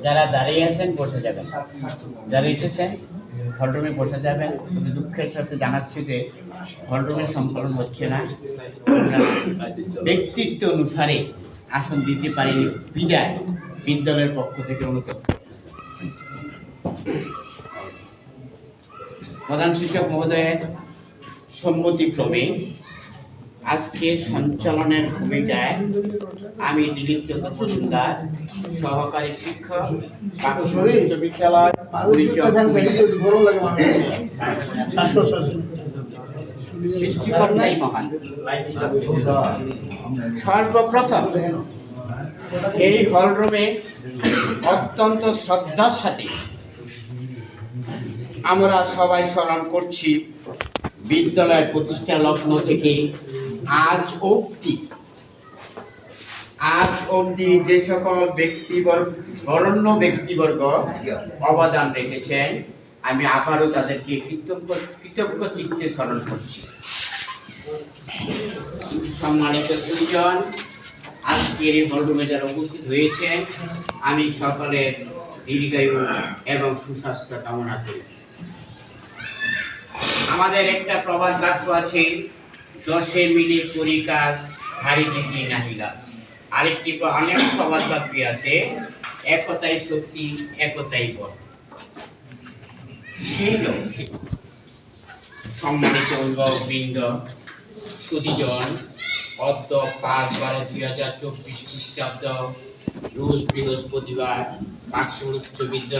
যারা দাঁড়িয়ে আছেন বসে যাবেন, যারা এসেছেন হলরুমে বসে যাবেন। তবে দুঃখের সাথে জানাচ্ছি যে হলরুমের সংকলন হচ্ছে না, ব্যক্তিত্ব অনুসারে আসন দিতে পারিনি বিদায় বিদ্যালয়ের পক্ষ থেকে অনুরোধ। প্রধান শিক্ষক মহোদয়ের সম্মতিক্রমে আজকের সঞ্চালনের ভূমিকায় আমি দিলীপ মজুমদার, সহকারী শিক্ষক, উচ্চ বিদ্যালয় সৃষ্টিকর্তাই মহান। সর্বপ্রথম এই হলরুমে অত্যন্ত শ্রদ্ধার সাথে আমরা সবাই স্মরণ করছি বিদ্যালয়ের প্রতিষ্ঠা লগ্ন থেকে আজ অবধি যে সকল বরণ্য ব্যক্তিবর্গ অবদান রেখেছেন, আমি আবারও তাদেরকে কৃতজ্ঞ চিত্তে স্মরণ করছি। সম্মানিত সুজন, আজকের এই হলরুমে যারা উপস্থিত হয়েছেন, আমি সকলের দীর্ঘায়ু এবং সুস্বাস্থ্য কামনা করি। আমাদের একটা প্রবাদ বাক্য আছে, 10 মিলে করি কাজ, হারি জিতি নাহি লাজ। আরেকটি অনেক প্রবাদ বাক্য আছে, একতাই শক্তি, একতাই বল। সেই লক্ষ্যে সম্মানিত অভিভাবকবৃন্দ, সুধীজন, অদ্য 5/12/2024 খ্রিস্টাব্দ রোজ বৃহস্পতিবার পাকশী উচ্চ বিদ্যালয়